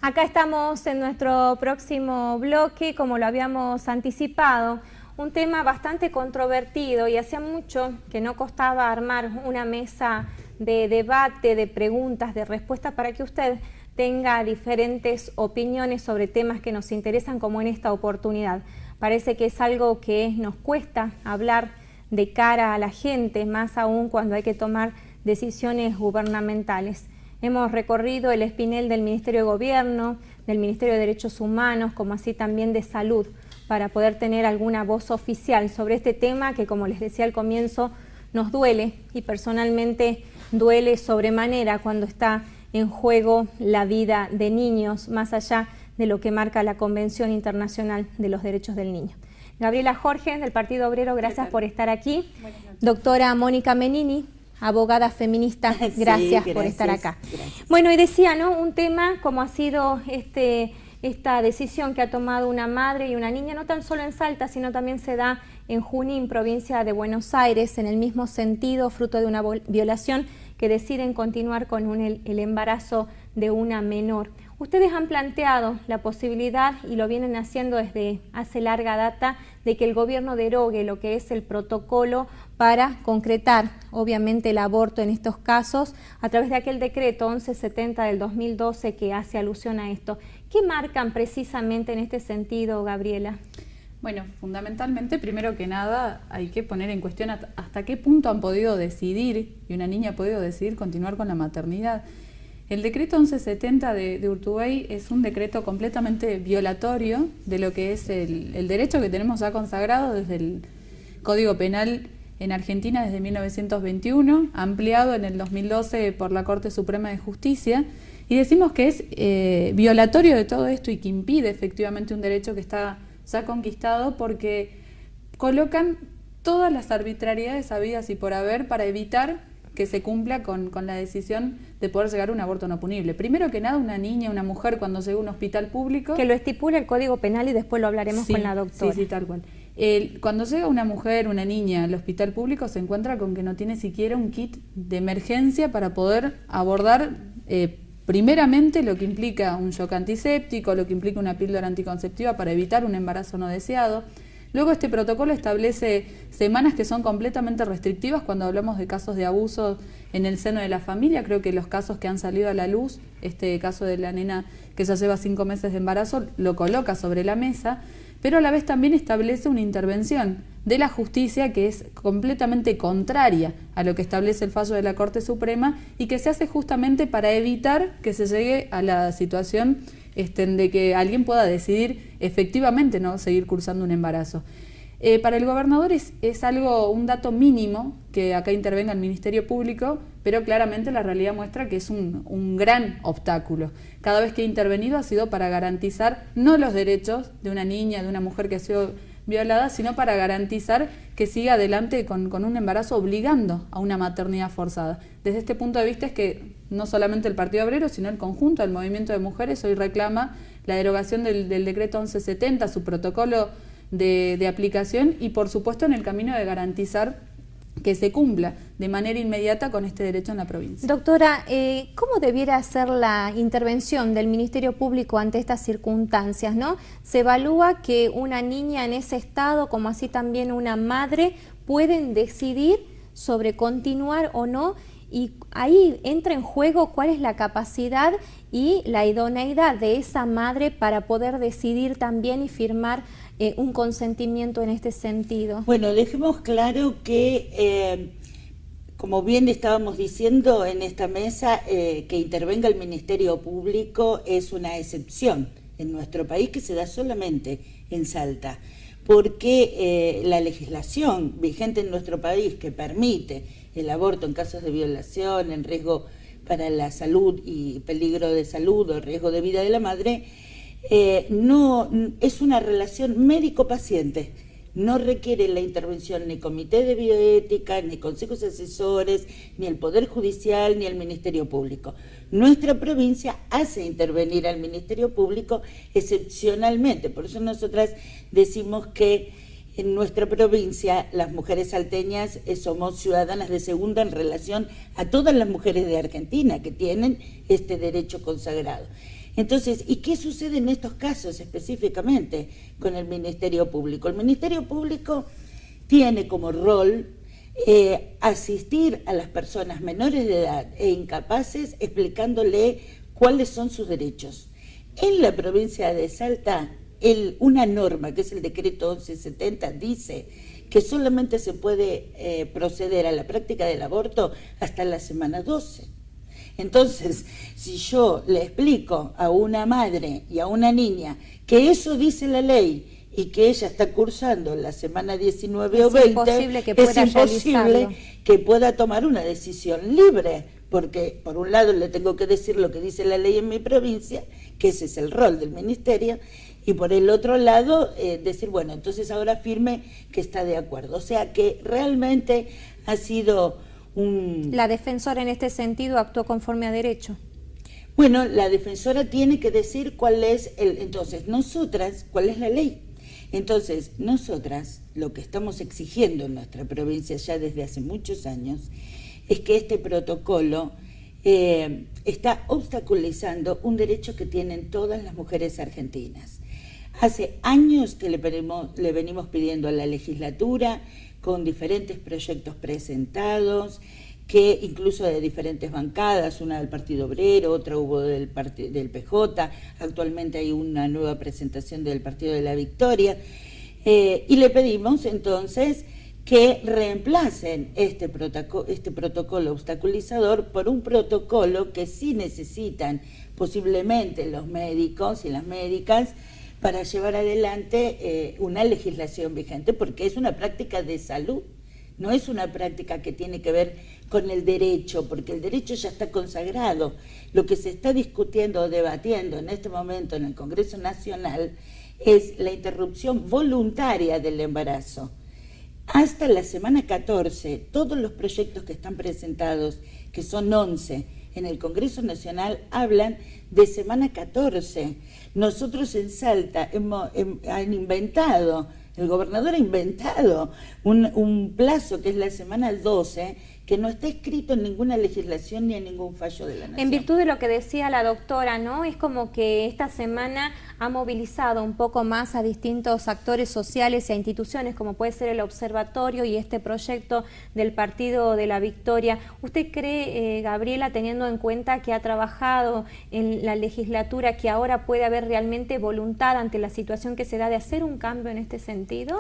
Acá estamos en nuestro próximo bloque, como lo habíamos anticipado, un tema bastante controvertido y hacía mucho que no costaba armar una mesa de debate, de preguntas, de respuestas para que usted tenga diferentes opiniones sobre temas que nos interesan como en esta oportunidad. Parece que es algo que nos cuesta hablar de cara a la gente, más aún cuando hay que tomar decisiones gubernamentales. Hemos recorrido el espinel del Ministerio de Gobierno, del Ministerio de Derechos Humanos, como así también de Salud, para poder tener alguna voz oficial sobre este tema que, como les decía al comienzo, nos duele y personalmente duele sobremanera cuando está en juego la vida de niños, más allá de lo que marca la Convención Internacional de los Derechos del Niño. Gabriela Jorge, del Partido Obrero, gracias por estar aquí. Doctora Mónica Menini, abogada feminista, gracias por estar acá. Gracias. Bueno, y decía, ¿no? Un tema como ha sido esta decisión que ha tomado una madre y una niña, no tan solo en Salta, sino también se da en Junín, provincia de Buenos Aires, en el mismo sentido, fruto de una violación, que deciden continuar con el embarazo de una menor. Ustedes han planteado la posibilidad, y lo vienen haciendo desde hace larga data, de que el gobierno derogue lo que es el protocolo para concretar, obviamente, el aborto en estos casos, a través de aquel decreto 1170 del 2012 que hace alusión a esto. ¿Qué marcan precisamente en este sentido, Gabriela? Bueno, fundamentalmente, primero que nada, hay que poner en cuestión hasta qué punto han podido decidir, y una niña ha podido decidir continuar con la maternidad. El decreto 1170 de Urtubey es un decreto completamente violatorio de lo que es el derecho que tenemos ya consagrado desde el Código Penal en Argentina desde 1921, ampliado en el 2012 por la Corte Suprema de Justicia, y decimos que es violatorio de todo esto y que impide efectivamente un derecho que está ya conquistado porque colocan todas las arbitrariedades habidas y por haber para evitar que se cumpla con la decisión de poder llegar a un aborto no punible. Primero que nada, una niña, una mujer, cuando llega a un hospital público... Que lo estipula el Código Penal y después lo hablaremos con la doctora. Sí, tal cual. Cuando llega una mujer, una niña al hospital público, se encuentra con que no tiene siquiera un kit de emergencia para poder abordar primeramente lo que implica un shock antiséptico, lo que implica una píldora anticonceptiva para evitar un embarazo no deseado. Luego este protocolo establece semanas que son completamente restrictivas cuando hablamos de casos de abuso en el seno de la familia. Creo que los casos que han salido a la luz, este caso de la nena que ya lleva 5 meses de embarazo, lo coloca sobre la mesa, pero a la vez también establece una intervención de la justicia que es completamente contraria a lo que establece el fallo de la Corte Suprema y que se hace justamente para evitar que se llegue a la situación de que alguien pueda decidir efectivamente no seguir cursando un embarazo. Para el gobernador es un dato mínimo que acá intervenga el Ministerio Público, pero claramente la realidad muestra que es un gran obstáculo. Cada vez que ha intervenido ha sido para garantizar no los derechos de una niña, de una mujer que ha sido violada, sino para garantizar que siga adelante con un embarazo obligando a una maternidad forzada. Desde este punto de vista es que no solamente el Partido Obrero, sino el conjunto del movimiento de mujeres hoy reclama la derogación del decreto 1170, su protocolo de aplicación y por supuesto en el camino de garantizar que se cumpla de manera inmediata con este derecho en la provincia. Doctora, ¿cómo debiera ser la intervención del Ministerio Público ante estas circunstancias, ¿no? Se evalúa que una niña en ese estado, como así también una madre, pueden decidir sobre continuar o no, y ahí entra en juego cuál es la capacidad y la idoneidad de esa madre para poder decidir también y firmar un consentimiento en este sentido. Bueno, dejemos claro que, como bien estábamos diciendo en esta mesa, que intervenga el Ministerio Público es una excepción en nuestro país que se da solamente en Salta, porque la legislación vigente en nuestro país que permite el aborto en casos de violación, en riesgo para la salud y peligro de salud o riesgo de vida de la madre, no es una relación médico-paciente, no requiere la intervención ni comité de bioética, ni consejos asesores, ni el Poder Judicial, ni el Ministerio Público. Nuestra provincia hace intervenir al Ministerio Público excepcionalmente, por eso nosotras decimos que en nuestra provincia las mujeres salteñas somos ciudadanas de segunda en relación a todas las mujeres de Argentina que tienen este derecho consagrado. Entonces, ¿y qué sucede en estos casos específicamente con el Ministerio Público? El Ministerio Público tiene como rol asistir a las personas menores de edad e incapaces explicándole cuáles son sus derechos. En la provincia de Salta, una norma, que es el decreto 1170, dice que solamente se puede proceder a la práctica del aborto hasta la semana 12. Entonces, si yo le explico a una madre y a una niña que eso dice la ley y que ella está cursando la semana 19 o 20, es imposible que pueda tomar una decisión libre, porque por un lado le tengo que decir lo que dice la ley en mi provincia, que ese es el rol del ministerio, y por el otro lado decir, bueno, entonces ahora firme que está de acuerdo. O sea que realmente ha sido La defensora en este sentido actuó conforme a derecho. Bueno, la defensora tiene que decir cuál es entonces, nosotras, cuál es la ley. Entonces, nosotras lo que estamos exigiendo en nuestra provincia ya desde hace muchos años es que este protocolo está obstaculizando un derecho que tienen todas las mujeres argentinas. Hace años que le venimos pidiendo a la legislatura, con diferentes proyectos presentados, que incluso de diferentes bancadas, una del Partido Obrero, otra hubo del PJ, actualmente hay una nueva presentación del Partido de la Victoria, y le pedimos entonces que reemplacen este protocolo obstaculizador por un protocolo que sí necesitan posiblemente los médicos y las médicas para llevar adelante una legislación vigente, porque es una práctica de salud, no es una práctica que tiene que ver con el derecho, porque el derecho ya está consagrado. Lo que se está discutiendo o debatiendo en este momento en el Congreso Nacional es la interrupción voluntaria del embarazo. Hasta la semana 14, todos los proyectos que están presentados, que son 11, en el Congreso Nacional hablan de semana 14. Nosotros en Salta han inventado, el gobernador ha inventado un plazo que es la semana 12, que no está escrito en ninguna legislación ni en ningún fallo de la Nación. En virtud de lo que decía la doctora, ¿no? Es como que esta semana ha movilizado un poco más a distintos actores sociales y a instituciones, como puede ser el Observatorio y este proyecto del Partido de la Victoria. ¿Usted cree, Gabriela, teniendo en cuenta que ha trabajado en la legislatura, que ahora puede haber realmente voluntad ante la situación que se da de hacer un cambio en este sentido?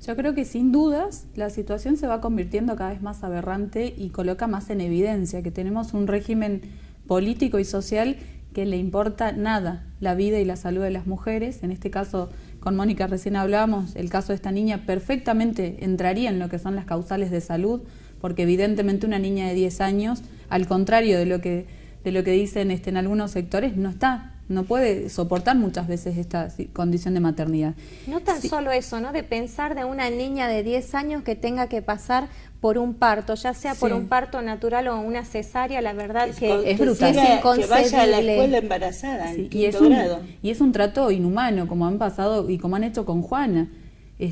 Yo creo que sin dudas la situación se va convirtiendo cada vez más aberrante y coloca más en evidencia que tenemos un régimen político y social que le importa nada la vida y la salud de las mujeres. En este caso, con Mónica recién hablábamos, el caso de esta niña perfectamente entraría en lo que son las causales de salud, porque evidentemente una niña de 10 años, al contrario de lo que dicen en algunos sectores, no puede soportar muchas veces esta condición de maternidad. No tan solo eso, ¿no? De pensar de una niña de 10 años que tenga que pasar por un parto, ya sea por un parto natural o una cesárea, la verdad que es brutal. Es inconcebible. Que vaya a la escuela embarazada en quinto grado. Y es un trato inhumano, como han pasado y como han hecho con Juana,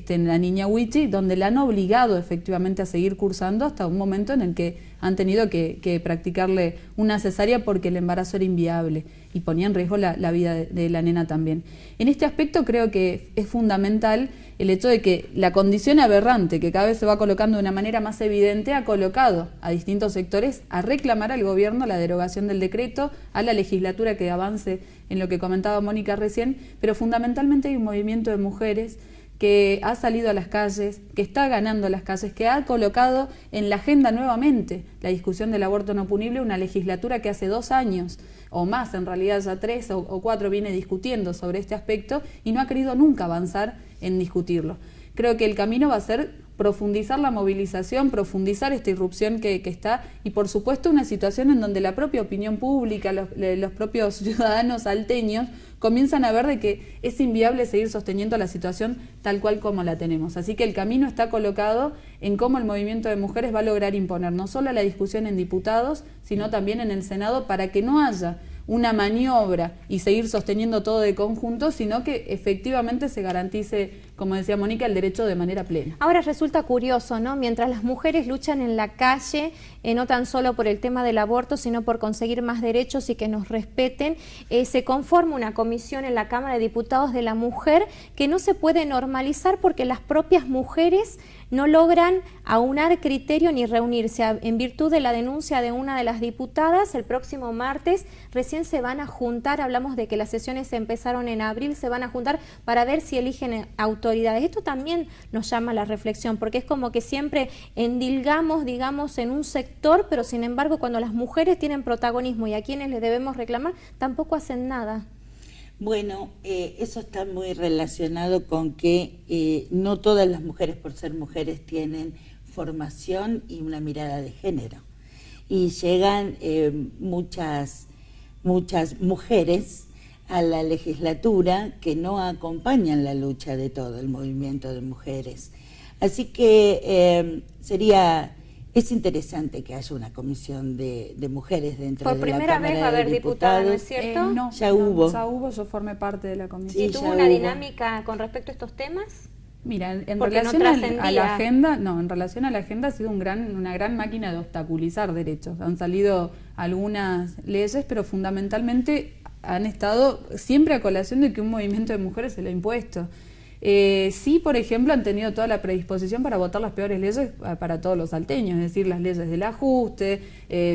la niña Wichi, donde la han obligado efectivamente a seguir cursando hasta un momento en el que han tenido que practicarle una cesárea porque el embarazo era inviable y ponía en riesgo la vida de la nena también. En este aspecto creo que es fundamental el hecho de que la condición aberrante, que cada vez se va colocando de una manera más evidente, ha colocado a distintos sectores a reclamar al gobierno la derogación del decreto, a la legislatura que avance en lo que comentaba Mónica recién, pero fundamentalmente hay un movimiento de mujeres que ha salido a las calles, que está ganando las calles, que ha colocado en la agenda nuevamente la discusión del aborto no punible, una legislatura que hace 2 años, o más en realidad ya 3 o 4 viene discutiendo sobre este aspecto y no ha querido nunca avanzar en discutirlo. Creo que el camino va a ser profundizar la movilización, profundizar esta irrupción que está y por supuesto una situación en donde la propia opinión pública, los propios ciudadanos salteños comienzan a ver de que es inviable seguir sosteniendo la situación tal cual como la tenemos. Así que el camino está colocado en cómo el movimiento de mujeres va a lograr imponer no solo la discusión en diputados, sino también en el Senado para que no haya una maniobra y seguir sosteniendo todo de conjunto, sino que efectivamente se garantice como decía Mónica, el derecho de manera plena. Ahora resulta curioso, ¿no? Mientras las mujeres luchan en la calle, no tan solo por el tema del aborto, sino por conseguir más derechos y que nos respeten, se conforma una comisión en la Cámara de Diputados de la mujer que no se puede normalizar porque las propias mujeres no logran aunar criterio ni reunirse. En virtud de la denuncia de una de las diputadas, el próximo martes recién se van a juntar, hablamos de que las sesiones empezaron en abril, se van a juntar para ver si eligen autoridades. Esto también nos llama a la reflexión, porque es como que siempre endilgamos, digamos, en un sector, pero sin embargo cuando las mujeres tienen protagonismo y a quienes les debemos reclamar, tampoco hacen nada. Bueno, eso está muy relacionado con que no todas las mujeres, por ser mujeres, tienen formación y una mirada de género. Y llegan muchas mujeres a la legislatura que no acompañan la lucha de todo el movimiento de mujeres. Así que es interesante que haya una comisión de mujeres dentro de la Cámara de Diputados. Por primera vez va a haber diputados, ¿no es cierto? No, ya hubo. Ya hubo, yo formé parte de la comisión. ¿Y tuvo una dinámica con respecto a estos temas? Mira, en relación a la agenda ha sido una gran máquina de obstaculizar derechos. Han salido algunas leyes, pero fundamentalmente han estado siempre a colación de que un movimiento de mujeres se lo ha impuesto. Sí, por ejemplo, han tenido toda la predisposición para votar las peores leyes para todos los salteños, es decir, las leyes del ajuste,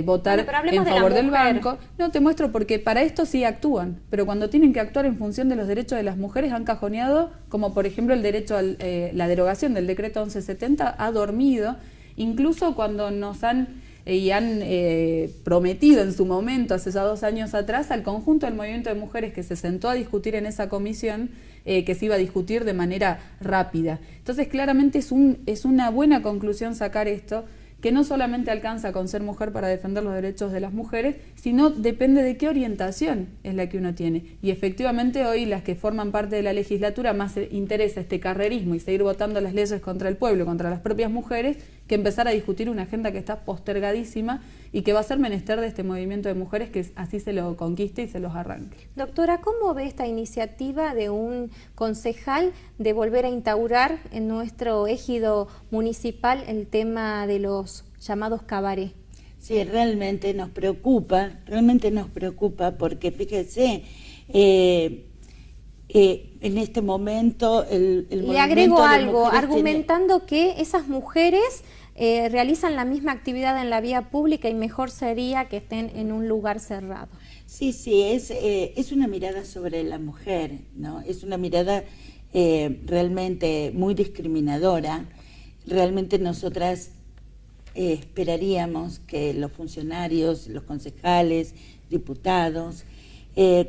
votar en favor del banco. No, te muestro porque para esto sí actúan, pero cuando tienen que actuar en función de los derechos de las mujeres han cajoneado, como por ejemplo el derecho a la derogación del decreto 1170 ha dormido, incluso cuando nos han prometido en su momento, hace ya 2 años atrás, al conjunto del movimiento de mujeres que se sentó a discutir en esa comisión, que se iba a discutir de manera rápida. Entonces, claramente es una buena conclusión sacar esto, que no solamente alcanza con ser mujer para defender los derechos de las mujeres, sino depende de qué orientación es la que uno tiene. Y efectivamente hoy las que forman parte de la legislatura más interesa este carrerismo y seguir votando las leyes contra el pueblo, contra las propias mujeres, que empezar a discutir una agenda que está postergadísima y que va a ser menester de este movimiento de mujeres que así se lo conquiste y se los arranque. Doctora, ¿cómo ve esta iniciativa de un concejal de volver a instaurar en nuestro ejido municipal el tema de los llamados cabaret? Sí, realmente nos preocupa porque fíjese, en este momento Le agrego algo, argumentando que esas mujeres realizan la misma actividad en la vía pública y mejor sería que estén en un lugar cerrado. Sí, es una mirada sobre la mujer, ¿no? Es una mirada realmente muy discriminadora. Realmente nosotras esperaríamos que los funcionarios, los concejales, diputados,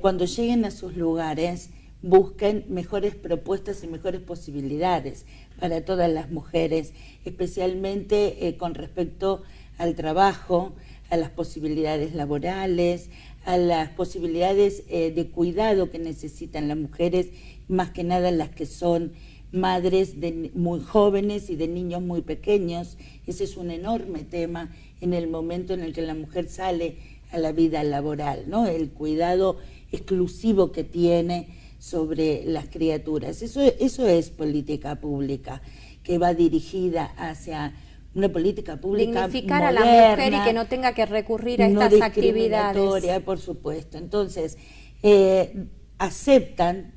cuando lleguen a sus lugares, busquen mejores propuestas y mejores posibilidades para todas las mujeres, especialmente con respecto al trabajo, a las posibilidades laborales, a las posibilidades de cuidado que necesitan las mujeres, más que nada las que son madres muy jóvenes y de niños muy pequeños. Ese es un enorme tema en el momento en el que la mujer sale a la vida laboral, ¿no? El cuidado exclusivo que tiene sobre las criaturas. Eso es política pública, que va dirigida hacia una política pública dignificar moderna, a la mujer y que no tenga que recurrir a estas actividades. Por supuesto. Entonces, aceptan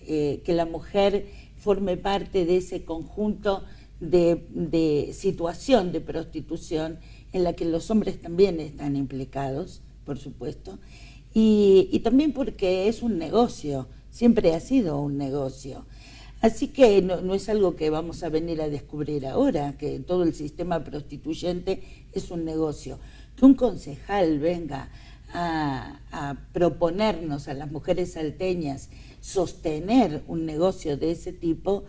que la mujer forme parte de ese conjunto de situación de prostitución en la que los hombres también están implicados, por supuesto, y también porque es un negocio, siempre ha sido un negocio. Así que no es algo que vamos a venir a descubrir ahora, que todo el sistema prostituyente es un negocio. Que un concejal venga a proponernos a las mujeres salteñas sostener un negocio de ese tipo,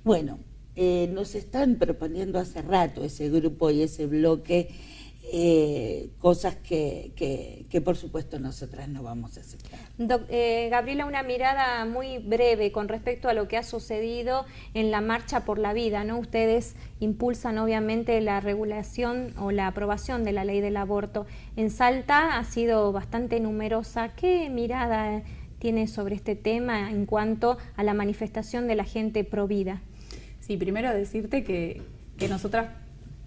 bueno, nos están proponiendo hace rato ese grupo y ese bloque, cosas que por supuesto nosotras no vamos a aceptar. Gabriela, una mirada muy breve con respecto a lo que ha sucedido en la Marcha por la Vida, ¿no? Ustedes impulsan obviamente la regulación o la aprobación de la ley del aborto. En Salta ha sido bastante numerosa. ¿Qué mirada tiene sobre este tema en cuanto a la manifestación de la gente pro vida. Sí, primero decirte que nosotras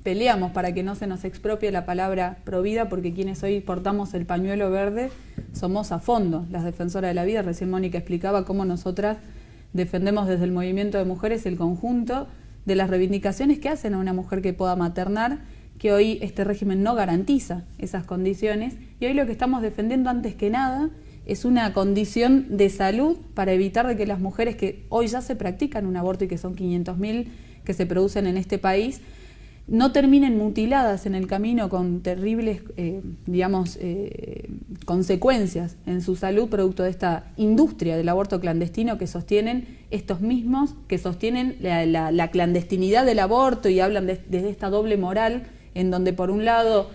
peleamos para que no se nos expropie la palabra provida, porque quienes hoy portamos el pañuelo verde somos a fondo las defensoras de la vida. Recién Mónica explicaba cómo nosotras defendemos desde el movimiento de mujeres el conjunto de las reivindicaciones que hacen a una mujer que pueda maternar, que hoy este régimen no garantiza esas condiciones, y hoy lo que estamos defendiendo antes que nada es una condición de salud para evitar de que las mujeres que hoy ya se practican un aborto y que son 500.000 que se producen en este país, no terminen mutiladas en el camino con terribles, consecuencias en su salud producto de esta industria del aborto clandestino que sostienen estos mismos, que sostienen la clandestinidad del aborto y hablan desde esta doble moral en donde por un lado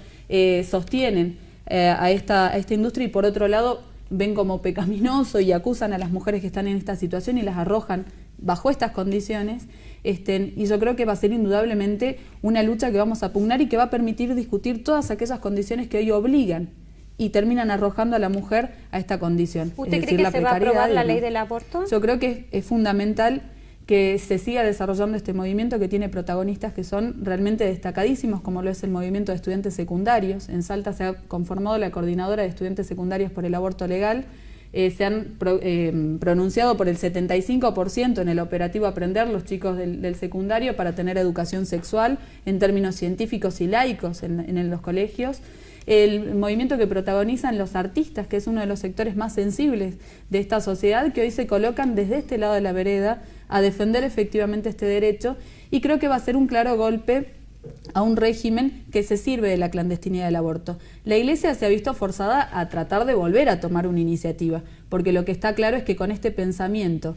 sostienen a esta industria y por otro lado ven como pecaminoso y acusan a las mujeres que están en esta situación y las arrojan bajo estas condiciones. Y yo creo que va a ser indudablemente una lucha que vamos a pugnar y que va a permitir discutir todas aquellas condiciones que hoy obligan y terminan arrojando a la mujer a esta condición. ¿Usted cree que se va a aprobar la ley del aborto? Yo creo que es fundamental que se siga desarrollando este movimiento que tiene protagonistas que son realmente destacadísimos, como lo es el movimiento de estudiantes secundarios. En Salta se ha conformado la Coordinadora de Estudiantes Secundarios por el Aborto Legal. Se han pronunciado por el 75% en el operativo Aprender los chicos del secundario para tener educación sexual en términos científicos y laicos en los colegios. El movimiento que protagonizan los artistas, que es uno de los sectores más sensibles de esta sociedad, que hoy se colocan desde este lado de la vereda a defender efectivamente este derecho, y creo que va a ser un claro golpe a un régimen que se sirve de la clandestinidad del aborto. La Iglesia se ha visto forzada a tratar de volver a tomar una iniciativa, porque lo que está claro es que con este pensamiento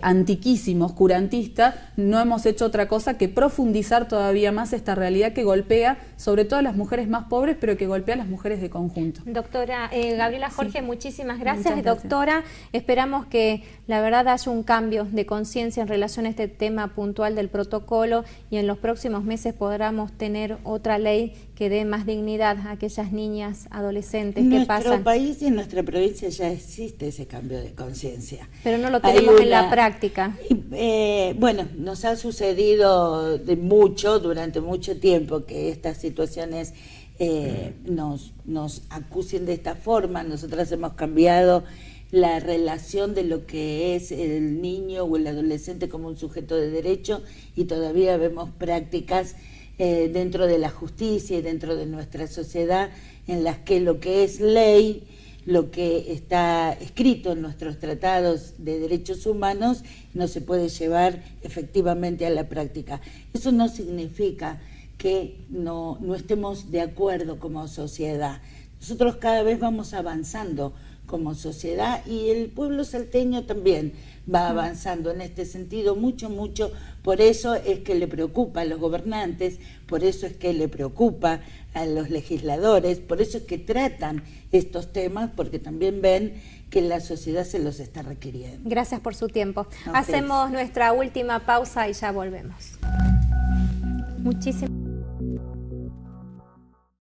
antiquísimo, oscurantista, no hemos hecho otra cosa que profundizar todavía más esta realidad que golpea sobre todo a las mujeres más pobres, pero que golpea a las mujeres de conjunto. Doctora Gabriela Jorge, sí. Muchísimas gracias. Muchas gracias. Doctora, esperamos que la verdad haya un cambio de conciencia en relación a este tema puntual del protocolo y en los próximos meses podamos tener otra ley que dé más dignidad a aquellas niñas, adolescentes que pasan. En nuestro país y en nuestra provincia ya existe ese cambio de conciencia. Pero no lo tenemos en la práctica. Bueno, nos ha sucedido durante mucho tiempo que estas situaciones nos acusen de esta forma. Nosotras hemos cambiado la relación de lo que es el niño o el adolescente como un sujeto de derecho y todavía vemos prácticas dentro de la justicia y dentro de nuestra sociedad en las que lo que es ley, lo que está escrito en nuestros tratados de derechos humanos no se puede llevar efectivamente a la práctica. Eso no significa que no estemos de acuerdo como sociedad. Nosotros cada vez vamos avanzando como sociedad y el pueblo salteño también va avanzando en este sentido mucho. Por eso es que le preocupa a los gobernantes, por eso es que le preocupa a los legisladores, por eso es que tratan estos temas, porque también ven que la sociedad se los está requiriendo. Gracias por su tiempo. Hacemos nuestra última pausa y ya volvemos. Muchísimas